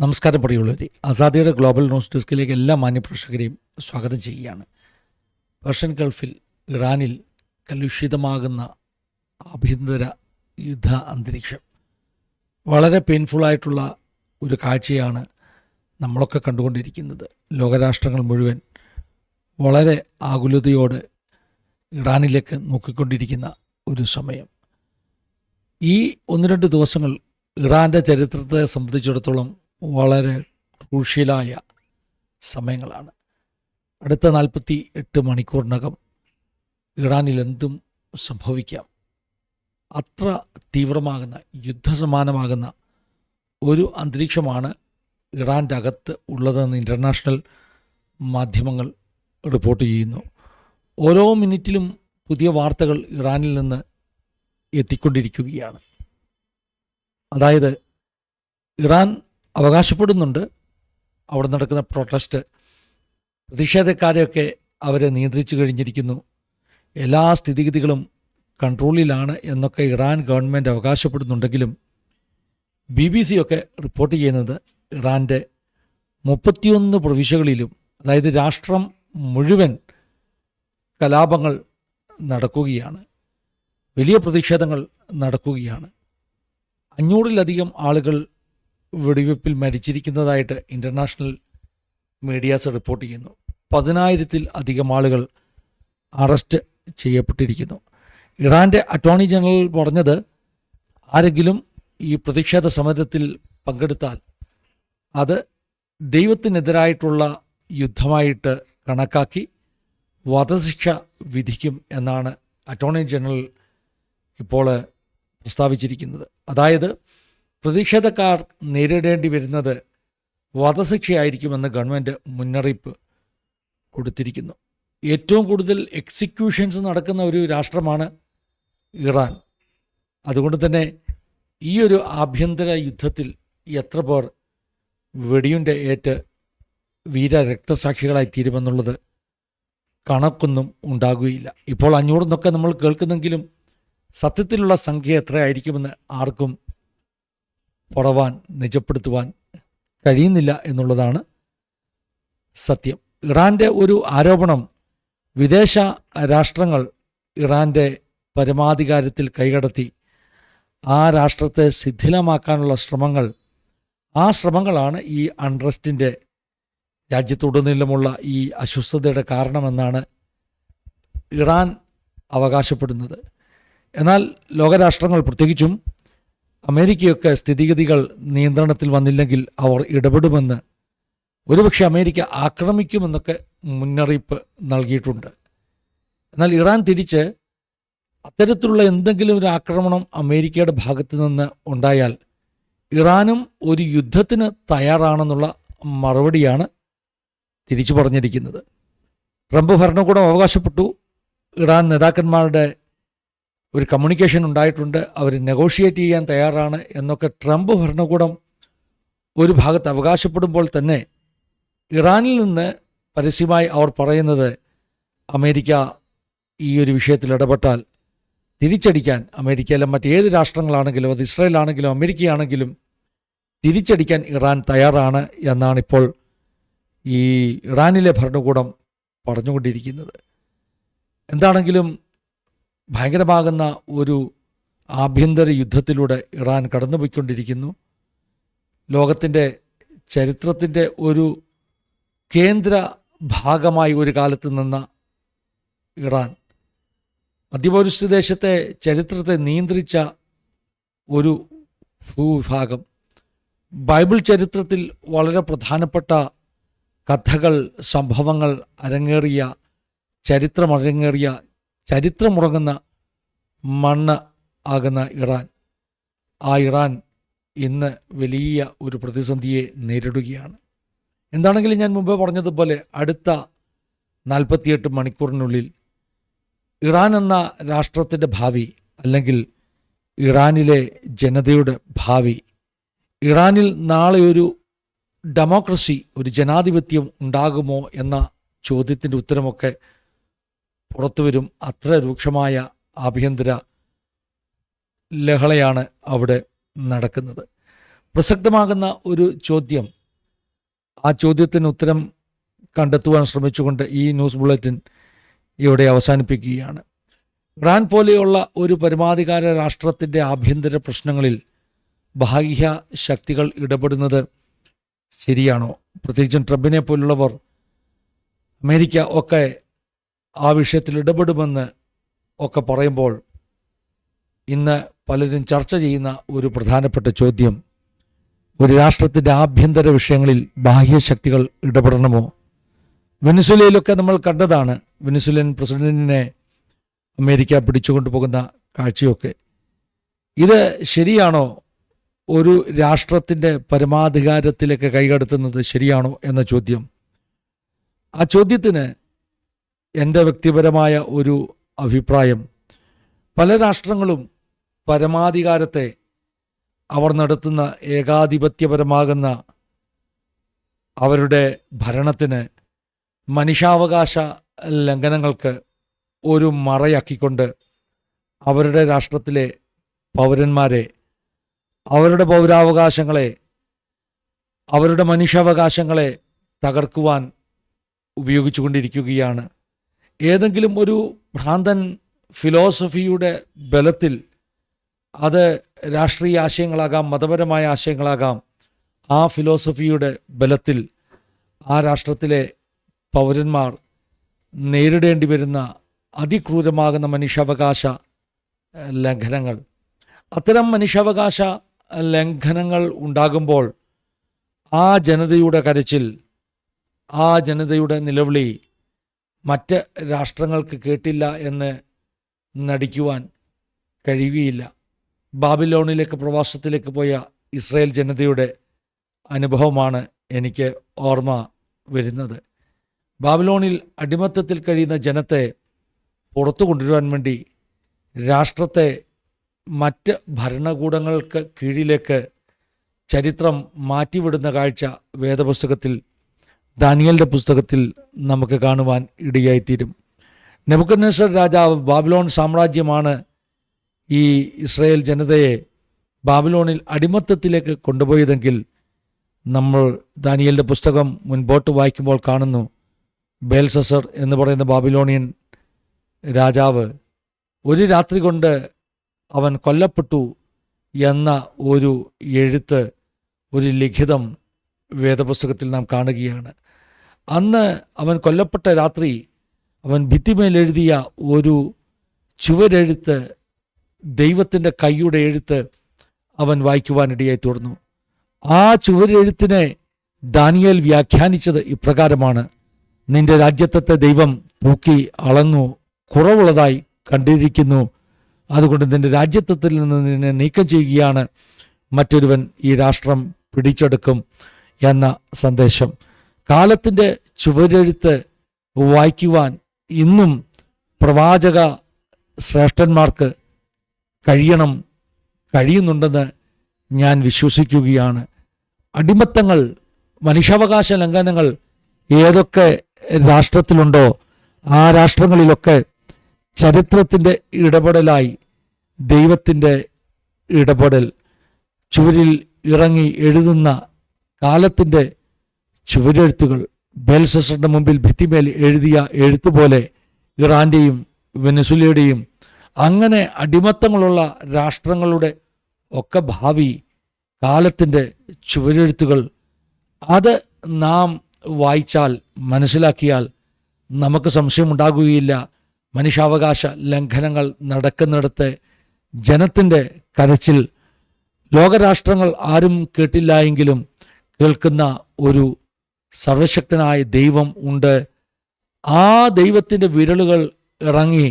നമസ്കാരം പ്രിയമുള്ളവരെ, ആസാദിയുടെ global news ഡെസ്കിലേക്ക് എല്ലാ മാന്യപ്രേക്ഷകരെയും സ്വാഗതം ചെയ്യുകയാണ്. പേർഷ്യൻ ഗൾഫിൽ ഇറാനിൽ കലുഷിതമാകുന്ന ആഭ്യന്തര യുദ്ധ അന്തരീക്ഷം വളരെ പെയിൻഫുള്ളായിട്ടുള്ള ഒരു കാഴ്ചയാണ് നമ്മളൊക്കെ കണ്ടുകൊണ്ടിരിക്കുന്നത്. ലോകരാഷ്ട്രങ്ങൾ മുഴുവൻ വളരെ ആകുലതയോടെ ഇറാനിലേക്ക് നോക്കിക്കൊണ്ടിരിക്കുന്ന ഒരു സമയം. ഈ 1-2 ദിവസങ്ങൾ ഇറാൻ്റെ ചരിത്രത്തെ സംബന്ധിച്ചിടത്തോളം വളരെ ക്രൂഷ്യലായ സമയങ്ങളാണ്. അടുത്ത 48 മണിക്കൂറിനകം ഇറാനിൽ എന്തും സംഭവിക്കാം. അത്ര തീവ്രമാകുന്ന യുദ്ധസമാനമാകുന്ന ഒരു അന്തരീക്ഷമാണ് ഇറാൻ്റെ അകത്ത് ഉള്ളതെന്ന് ഇൻ്റർനാഷണൽ മാധ്യമങ്ങൾ റിപ്പോർട്ട് ചെയ്യുന്നു. ഓരോ മിനിറ്റിലും പുതിയ വാർത്തകൾ ഇറാനിൽ നിന്ന് എത്തിക്കൊണ്ടിരിക്കുകയാണ്. അതായത് ഇറാൻ അവകാശപ്പെടുന്നുണ്ട് അവിടെ നടക്കുന്ന പ്രൊട്ടസ്റ്റ്, പ്രതിഷേധക്കാരെയൊക്കെ അവരെ നിയന്ത്രിച്ചു കഴിഞ്ഞിരിക്കുന്നു, എല്ലാ സ്ഥിതിഗതികളും കൺട്രോളിലാണ് എന്നൊക്കെ ഇറാൻ ഗവൺമെൻറ് അവകാശപ്പെടുന്നുണ്ടെങ്കിലും BBC ഒക്കെ റിപ്പോർട്ട് ചെയ്യുന്നത് ഇറാൻ്റെ 31 പ്രവിശ്യകളിലും, അതായത് രാഷ്ട്രം മുഴുവൻ കലാപങ്ങൾ നടക്കുകയാണ്, വലിയ പ്രതിഷേധങ്ങൾ നടക്കുകയാണ്. 500-ലധികം ആളുകൾ വെടിവെപ്പിൽ മരിച്ചിരിക്കുന്നതായിട്ട് ഇൻ്റർനാഷണൽ മീഡിയാസ് റിപ്പോർട്ട് ചെയ്യുന്നു. 10,000-ൽ-അധികം ആളുകൾ അറസ്റ്റ് ചെയ്യപ്പെട്ടിരിക്കുന്നു. ഇറാൻ്റെ അറ്റോർണി ജനറൽ പറഞ്ഞത് ആരെങ്കിലും ഈ പ്രതിഷേധ സമരത്തിൽ പങ്കെടുത്താൽ അത് ദൈവത്തിനെതിരായിട്ടുള്ള യുദ്ധമായിട്ട് കണക്കാക്കി വധശിക്ഷ വിധിക്കും എന്നാണ് അറ്റോർണി ജനറൽ ഇപ്പോൾ പ്രസ്താവിച്ചിരിക്കുന്നത്. അതായത് പ്രതിഷേധക്കാർ നേരിടേണ്ടി വരുന്നത് വധശിക്ഷയായിരിക്കുമെന്ന് ഗവൺമെൻറ് മുന്നറിയിപ്പ് കൊടുത്തിരിക്കുന്നു. ഏറ്റവും കൂടുതൽ എക്സിക്യൂഷൻസ് നടക്കുന്ന ഒരു രാഷ്ട്രമാണ് ഇറാൻ. അതുകൊണ്ട് തന്നെ ഈ ഒരു ആഭ്യന്തര യുദ്ധത്തിൽ എത്ര പേർ വെടിയുണ്ട ഏറ്റ് വീര രക്തസാക്ഷികളായി തീരുമെന്നുള്ളത് കണക്കൊന്നും ഉണ്ടാകുകയില്ല. ഇപ്പോൾ 500 എന്നൊക്കെ നമ്മൾ കേൾക്കുന്നെങ്കിലും സത്യത്തിലുള്ള സംഖ്യ എത്രയായിരിക്കുമെന്ന് ആർക്കും പറവാൻ നിജപ്പെടുത്തുവാൻ കഴിയുന്നില്ല എന്നുള്ളതാണ് സത്യം. ഇറാൻ്റെ ഒരു ആരോപണം, വിദേശ രാഷ്ട്രങ്ങൾ ഇറാൻ്റെ പരമാധികാരത്തിൽ കൈകടത്തി ആ രാഷ്ട്രത്തെ ശിഥിലമാക്കാനുള്ള ആ ശ്രമങ്ങളാണ് ഈ അൺറസ്റ്റിൻ്റെ, രാജ്യത്തുടനീളമുള്ള ഈ അസ്വസ്ഥതയുടെ കാരണമെന്നാണ് ഇറാൻ അവകാശപ്പെടുന്നത്. എന്നാൽ ലോകരാഷ്ട്രങ്ങൾ, പ്രത്യേകിച്ചും അമേരിക്കയൊക്കെ സ്ഥിതിഗതികൾ നിയന്ത്രണത്തിൽ വന്നില്ലെങ്കിൽ അവർ ഇടപെടുമെന്ന്, ഒരുപക്ഷെ അമേരിക്ക ആക്രമിക്കുമെന്നൊക്കെ മുന്നറിയിപ്പ് നൽകിയിട്ടുണ്ട്. എന്നാൽ ഇറാൻ തിരിച്ച് അത്തരത്തിലുള്ള എന്തെങ്കിലും ഒരു ആക്രമണം അമേരിക്കയുടെ ഭാഗത്തു നിന്ന് ഉണ്ടായാൽ ഇറാനും ഒരു യുദ്ധത്തിന് തയ്യാറാണെന്നുള്ള മറുപടിയാണ് തിരിച്ചു പറഞ്ഞിരിക്കുന്നത്. ട്രംപ് ഭരണകൂടം അവകാശപ്പെട്ടു, ഇറാൻ നേതാക്കന്മാരുടെ ഒരു കമ്മ്യൂണിക്കേഷൻ ഉണ്ടായിട്ടുണ്ട്, അവർ നെഗോഷിയേറ്റ് ചെയ്യാൻ തയ്യാറാണ് എന്നൊക്കെ ട്രംപ് ഭരണകൂടം ഒരു ഭാഗത്ത് അവകാശപ്പെടുമ്പോൾ തന്നെ ഇറാനിൽ നിന്ന് പരസ്യമായി അവർ പറയുന്നത് അമേരിക്ക ഈ ഒരു വിഷയത്തിൽ ഇടപെട്ടാൽ തിരിച്ചടിക്കാൻ, അമേരിക്കയിലെ മറ്റേത് രാഷ്ട്രങ്ങളാണെങ്കിലും, അത് ഇസ്രായേൽ ആണെങ്കിലും അമേരിക്കയാണെങ്കിലും തിരിച്ചടിക്കാൻ ഇറാൻ തയ്യാറാണ് എന്നാണിപ്പോൾ ഈ ഇറാനിലെ ഭരണകൂടം പറഞ്ഞുകൊണ്ടിരിക്കുന്നത്. എന്താണെങ്കിലും ഭയങ്കരമാകുന്ന ഒരു ആഭ്യന്തര യുദ്ധത്തിലൂടെ ഇറാൻ കടന്നുപോയിക്കൊണ്ടിരിക്കുന്നു. ലോകത്തിൻ്റെ ചരിത്രത്തിൻ്റെ ഒരു കേന്ദ്ര ഭാഗമായി ഒരു കാലത്ത് നിന്ന ഇറാൻ, മധ്യപൗരസ്ത്യ ദേശത്തെ ചരിത്രത്തെ നിയന്ത്രിച്ച ഒരു ഭൂവിഭാഗം, ബൈബിൾ ചരിത്രത്തിൽ വളരെ പ്രധാനപ്പെട്ട കഥകൾ, സംഭവങ്ങൾ അരങ്ങേറിയ, ചരിത്രമുറങ്ങുന്ന മണ്ണ് ആകുന്ന ഇറാൻ, ആ ഇറാൻ ഇന്ന് വലിയ ഒരു പ്രതിസന്ധിയെ നേരിടുകയാണ്. എന്താണെങ്കിലും ഞാൻ മുമ്പേ പറഞ്ഞതുപോലെ അടുത്ത 48 മണിക്കൂറിനുള്ളിൽ ഇറാൻ എന്ന രാഷ്ട്രത്തിൻ്റെ ഭാവി, അല്ലെങ്കിൽ ഇറാനിലെ ജനതയുടെ ഭാവി, ഇറാനിൽ നാളെ ഒരു ഡെമോക്രസി, ഒരു ജനാധിപത്യം ഉണ്ടാകുമോ എന്ന ചോദ്യത്തിൻ്റെ ഉത്തരമൊക്കെ പുറത്തു വരും. അത്ര രൂക്ഷമായ ആഭ്യന്തര ലഹളയാണ് അവിടെ നടക്കുന്നത്. പ്രസക്തമാകുന്ന ഒരു ചോദ്യം. ആ ചോദ്യത്തിന് ഉത്തരം കണ്ടെത്തുവാൻ ശ്രമിച്ചുകൊണ്ട് ഈ ന്യൂസ് ബുള്ളറ്റിൻ ഇവിടെ അവസാനിപ്പിക്കുകയാണ്. ഇറാൻ പോലെയുള്ള ഒരു പരമാധികാര രാഷ്ട്രത്തിൻ്റെ ആഭ്യന്തര പ്രശ്നങ്ങളിൽ ബാഹ്യ ശക്തികൾ ഇടപെടുന്നത് ശരിയാണോ? പ്രത്യേകിച്ചും ട്രംപിനെ പോലുള്ളവർ, അമേരിക്ക ഒക്കെ ആ വിഷയത്തിൽ ഇടപെടുമെന്ന് ഒക്കെ പറയുമ്പോൾ ഇന്ന് പലരും ചർച്ച ചെയ്യുന്ന ഒരു പ്രധാനപ്പെട്ട ചോദ്യം, ഒരു രാഷ്ട്രത്തിൻ്റെ ആഭ്യന്തര വിഷയങ്ങളിൽ ബാഹ്യശക്തികൾ ഇടപെടണമോ? വെനിസ്വേലയിലൊക്കെ നമ്മൾ കണ്ടതാണ്, വെനിസ്വേലൻ പ്രസിഡന്റിനെ അമേരിക്ക പിടിച്ചുകൊണ്ടു പോകുന്ന കാഴ്ചയൊക്കെ. ഇത് ശരിയാണോ? ഒരു രാഷ്ട്രത്തിൻ്റെ പരമാധികാരത്തിലേക്ക് കൈകടത്തുന്നത് ശരിയാണോ എന്ന ചോദ്യം. ആ ചോദ്യത്തിന് എൻ്റെ വ്യക്തിപരമായ ഒരു അഭിപ്രായം, പല രാഷ്ട്രങ്ങളും പരമാധികാരത്തെ അവർ നടത്തുന്ന ഏകാധിപത്യപരമാകുന്ന അവരുടെ ഭരണത്തിന് മനുഷ്യാവകാശ ലംഘനങ്ങൾക്ക് ഒരു മറയാക്കിക്കൊണ്ട് അവരുടെ രാഷ്ട്രത്തിലെ പൗരന്മാരെ, അവരുടെ പൗരാവകാശങ്ങളെ, അവരുടെ മനുഷ്യാവകാശങ്ങളെ തകർക്കുവാൻ ഉപയോഗിച്ചുകൊണ്ടിരിക്കുകയാണ്. ഏതെങ്കിലും ഒരു ഭ്രാന്തൻ ഫിലോസഫിയുടെ ബലത്തിൽ, അത് രാഷ്ട്രീയ ആശയങ്ങളാകാം, മതപരമായ ആശയങ്ങളാകാം, ആ ഫിലോസഫിയുടെ ബലത്തിൽ ആ രാഷ്ട്രത്തിലെ പൗരന്മാർ നേരിടേണ്ടി വരുന്ന അതിക്രൂരമാകുന്ന മനുഷ്യാവകാശ ലംഘനങ്ങൾ, അത്തരം മനുഷ്യാവകാശ ലംഘനങ്ങൾ ഉണ്ടാകുമ്പോൾ ആ ജനതയുടെ കരച്ചിൽ, ആ ജനതയുടെ നിലവിളി മറ്റ് രാഷ്ട്രങ്ങൾക്ക് കേട്ടില്ല എന്ന് നടിക്കുവാൻ കഴിയുകയില്ല. ബാബിലോണിലേക്ക് പ്രവാസത്തിലേക്ക് പോയ ഇസ്രായേൽ ജനതയുടെ അനുഭവമാണ് എനിക്ക് ഓർമ്മ വരുന്നത്. ബാബിലോണിൽ അടിമത്തത്തിൽ കഴിയുന്ന ജനത്തെ പുറത്തു കൊണ്ടുവരുവാൻ വേണ്ടി രാഷ്ട്രത്തെ മറ്റ് ഭരണകൂടങ്ങൾക്ക് കീഴിലേക്ക് ചരിത്രം മാറ്റിവിടുന്ന കാഴ്ച വേദപുസ്തകത്തിൽ, ദാനിയേലിൻ്റെ പുസ്തകത്തിൽ നമുക്ക് കാണുവാൻ ഇടയായിത്തീരും. നെബൂഖദ്നേസർ രാജാവ്, ബാബിലോൺ സാമ്രാജ്യമാണ് ഈ ഇസ്രായേൽ ജനതയെ ബാബിലോണിൽ അടിമത്തത്തിലേക്ക് കൊണ്ടുപോയതെങ്കിൽ നമ്മൾ ദാനിയേലിൻ്റെ പുസ്തകം മുൻപോട്ട് വായിക്കുമ്പോൾ കാണുന്നു, ബേൽസസർ എന്ന് പറയുന്ന ബാബിലോണിയൻ രാജാവ് ഒരു രാത്രി കൊണ്ട് അവൻ കൊല്ലപ്പെട്ടു എന്ന ഒരു എഴുത്ത്, ഒരു ലിഖിതം വേദപുസ്തകത്തിൽ നാം കാണുകയാണ്. അന്ന് അവൻ കൊല്ലപ്പെട്ട രാത്രി അവൻ ഭിത്തിമേലെഴുതിയ ഒരു ചുവരെഴുത്ത്, ദൈവത്തിൻ്റെ കൈയുടെ എഴുത്ത് അവൻ വായിക്കുവാനിടയായി തീർന്നു. ആ ചുവരെഴുത്തിനെ ദാനിയേൽ വ്യാഖ്യാനിച്ചത് ഇപ്രകാരമാണ്: നിന്റെ രാജ്യത്തെ ദൈവം തൂക്കി അളന്നു കുറവുള്ളതായി കണ്ടിരിക്കുന്നു, അതുകൊണ്ട് നിന്റെ രാജ്യത്വത്തിൽ നിന്ന് നിന്നെ നീക്കം ചെയ്യുകയാണ്, മറ്റൊരുവൻ ഈ രാഷ്ട്രം പിടിച്ചെടുക്കും എന്ന സന്ദേശം. കാലത്തിൻ്റെ ചുവരെഴുത്ത് വായിക്കുവാൻ ഇന്നും പ്രവാചക ശ്രേഷ്ഠന്മാർക്ക് കഴിയുന്നുണ്ടെന്ന് ഞാൻ വിശ്വസിക്കുകയാണ്. അടിമത്തങ്ങൾ, മനുഷ്യാവകാശ ലംഘനങ്ങൾ ഏതൊക്കെ രാഷ്ട്രത്തിലുണ്ടോ ആ രാഷ്ട്രങ്ങളിലൊക്കെ ചരിത്രത്തിൻ്റെ ഇടപെടലായി ദൈവത്തിൻ്റെ ഇടപെടൽ, ചുവരിൽ ഇറങ്ങി എഴുതുന്ന കാലത്തിൻ്റെ ചുവരെഴുത്തുകൾ, ബേൽസസറിൻ്റെ മുമ്പിൽ ഭിത്തിമേൽ എഴുതിയ എഴുത്തുപോലെ ഇറാൻ്റെയും വെനസ്വേലയുടെയും അങ്ങനെ അടിമത്തങ്ങളുള്ള രാഷ്ട്രങ്ങളുടെ ഒക്കെ ഭാവി കാലത്തിൻ്റെ ചുവരെഴുത്തുകൾ, അത് നാം വായിച്ചാൽ, മനസ്സിലാക്കിയാൽ നമുക്ക് സംശയമുണ്ടാകുകയില്ല. മനുഷ്യാവകാശ ലംഘനങ്ങൾ നടക്കുന്നിടത്ത് ജനത്തിൻ്റെ കരച്ചിൽ ലോകരാഷ്ട്രങ്ങൾ ആരും കേട്ടില്ല എങ്കിലും കേൾക്കുന്ന ഒരു സർവശക്തനായ ദൈവം ഉണ്ട്. ആ ദൈവത്തിൻ്റെ വിരലുകൾ ഇറങ്ങി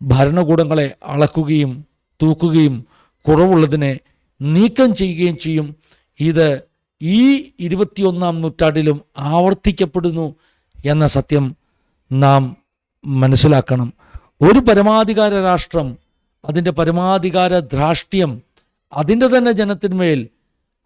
ഭരണകൂടങ്ങളെ അളക്കുകയും തൂക്കുകയും കുറവുള്ളതിനെ നീക്കം ചെയ്യുകയും ചെയ്യും. ഇത് ഈ 21-ാം നൂറ്റാണ്ടിലും ആവർത്തിക്കപ്പെടുന്നു എന്ന സത്യം നാം മനസ്സിലാക്കണം. ഒരു പരമാധികാര രാഷ്ട്രം, അതിൻ്റെ പരമാധികാര ധാർഷ്ട്യം അതിൻ്റെ തന്നെ ജനത്തിന്മേൽ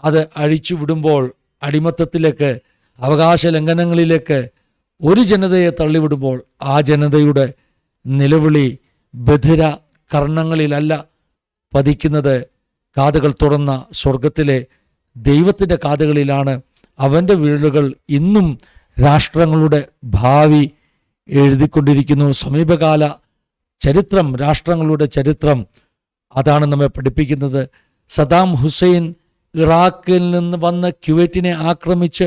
അത് അഴിച്ചുവിടുമ്പോൾ, അടിമത്തത്തിലേക്ക്, അവകാശ ലംഘനങ്ങളിലേക്ക് ഒരു ജനതയെ തള്ളിവിടുമ്പോൾ ആ ജനതയുടെ നിലവിളി ബധിര കർണങ്ങളിലല്ല പതിക്കുന്നത്, കാതുകൾ തുറന്ന സ്വർഗത്തിലെ ദൈവത്തിൻ്റെ കാതുകളിലാണ്. അവൻ്റെ വിരലുകൾ ഇന്നും രാഷ്ട്രങ്ങളുടെ ഭാവി എഴുതിക്കൊണ്ടിരിക്കുന്നു. സമീപകാല ചരിത്രം, രാഷ്ട്രങ്ങളുടെ ചരിത്രം അതാണ് നമ്മെ പഠിപ്പിക്കുന്നത്. സദാം ഹുസൈൻ ഇറാഖിൽ നിന്ന് വന്ന് കുവൈറ്റിനെ ആക്രമിച്ച്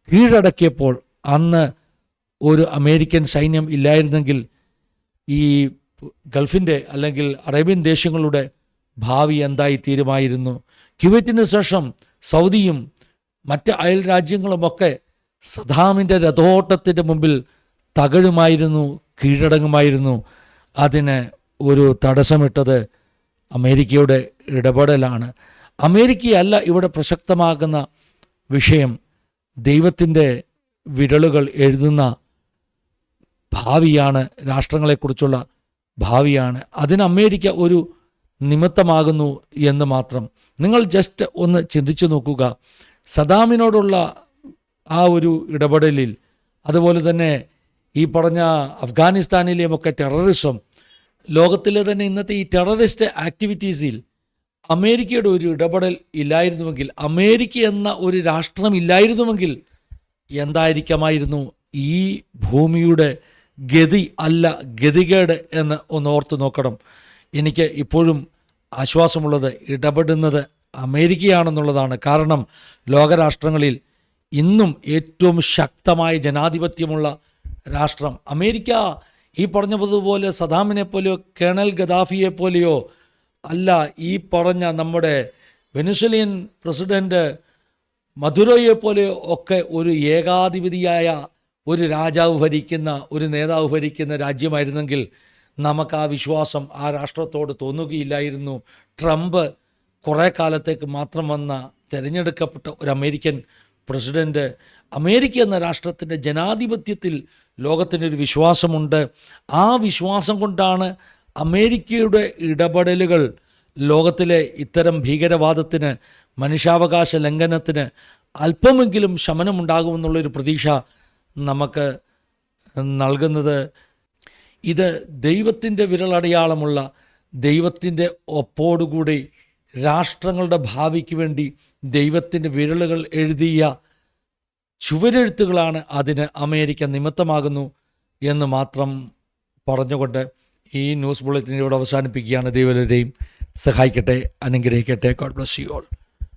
കീഴടക്കിയപ്പോൾ അന്ന് ഒരു അമേരിക്കൻ സൈന്യം ഇല്ലായിരുന്നെങ്കിൽ ഈ ഗൾഫിൻ്റെ അല്ലെങ്കിൽ അറേബ്യൻ ദേശങ്ങളുടെ ഭാവി എന്തായി തീരുമായിരുന്നു. കുവൈറ്റിന് ശേഷം സൗദിയും മറ്റ് അയൽ രാജ്യങ്ങളുമൊക്കെ സദാമിൻ്റെ രഥോട്ടത്തിൻ്റെ മുമ്പിൽ തകഴുമായിരുന്നു, കീഴടങ്ങുമായിരുന്നു. അതിന് ഒരു തടസ്സമിട്ടത് അമേരിക്കയുടെ ഇടപെടലാണ്. അമേരിക്കയല്ല ഇവിടെ പ്രസക്തമാകുന്ന വിഷയം, ദൈവത്തിൻ്റെ വിരലുകൾ എഴുതുന്ന ഭാവിയാണ്, രാഷ്ട്രങ്ങളെക്കുറിച്ചുള്ള ഭാവിയാണ്. അതിന് അമേരിക്ക ഒരു നിമിത്തമാകുന്നു എന്ന് മാത്രം. നിങ്ങൾ ജസ്റ്റ് ഒന്ന് ചിന്തിച്ചു നോക്കുക. സദാമിനോടുള്ള ആ ഒരു ഇടപെടലിൽ, അതുപോലെ തന്നെ ഈ പറഞ്ഞ അഫ്ഗാനിസ്ഥാനിലെയുമൊക്കെ ടെററിസം, ലോകത്തിലെ തന്നെ ഇന്നത്തെ ഈ ടെററിസ്റ്റ് ആക്ടിവിറ്റീസിൽ അമേരിക്കയുടെ ഒരു ഇടപെടൽ ഇല്ലായിരുന്നുവെങ്കിൽ, അമേരിക്ക എന്ന ഒരു രാഷ്ട്രം ഇല്ലായിരുന്നുവെങ്കിൽ എന്തായിരിക്കുമായിരുന്നു ഈ ഭൂമിയുടെ ഗതി അല്ല ഗതികേട് എന്ന് ഒന്ന് ഓർത്ത് നോക്കണം. എനിക്ക് ഇപ്പോഴും ആശ്വാസമുള്ളത് ഇടപെടുന്നത് അമേരിക്കയാണെന്നുള്ളതാണ്. കാരണം ലോകരാഷ്ട്രങ്ങളിൽ ഇന്നും ഏറ്റവും ശക്തമായ ജനാധിപത്യമുള്ള രാഷ്ട്രം അമേരിക്ക. ഈ പറഞ്ഞതുപോലെ സദാമിനെ പോലെയോ കേണൽ ഗദാഫിയെ പോലെയോ അല്ല, ഈ പറഞ്ഞ നമ്മുടെ വെനസ്വേലിയൻ പ്രസിഡന്റ് മധുരോയെ പോലെയോ ഒക്കെ ഒരു ഏകാധിപതിയായ ഒരു രാജാവ് ഭരിക്കുന്ന, ഒരു നേതാവ് ഭരിക്കുന്ന രാജ്യമായിരുന്നെങ്കിൽ നമുക്ക് ആ വിശ്വാസം ആ രാഷ്ട്രത്തോട് തോന്നുകയില്ലായിരുന്നു. ട്രംപ് കുറേ കാലത്തേക്ക് മാത്രം വന്ന തിരഞ്ഞെടുക്കപ്പെട്ട ഒരു അമേരിക്കൻ പ്രസിഡന്റ്, അമേരിക്ക എന്ന രാഷ്ട്രത്തിൻ്റെ ജനാധിപത്യത്തിൽ ലോകത്തിനൊരു വിശ്വാസമുണ്ട്. ആ വിശ്വാസം കൊണ്ടാണ് അമേരിക്കയുടെ ഇടപെടലുകൾ ലോകത്തിലെ ഇത്തരം ഭീകരവാദത്തിന്, മനുഷ്യാവകാശ ലംഘനത്തിന് അല്പമെങ്കിലും ശമനമുണ്ടാകുമെന്നുള്ളൊരു പ്രതീക്ഷ നമുക്ക് നൽകുന്നത്. ഇത് ദൈവത്തിൻ്റെ വിരലടയാളമുള്ള, ദൈവത്തിൻ്റെ ഒപ്പോടുകൂടി രാഷ്ട്രങ്ങളുടെ ഭാവിക്ക് വേണ്ടി ദൈവത്തിൻ്റെ വിരലുകൾ എഴുതിയ ചുവരെഴുത്തുകളാണ്. അതിന് അമേരിക്ക നിമിത്തമാകുന്നു എന്ന് മാത്രം പറഞ്ഞുകൊണ്ട് ഈ ന്യൂസ് ബുള്ളറ്റിൻ ഇവിടെ അവസാനിപ്പിക്കുകയാണ്. ദൈവം എല്ലാവരെയും സഹായിക്കട്ടെ, അനുഗ്രഹിക്കട്ടെ. God bless you all.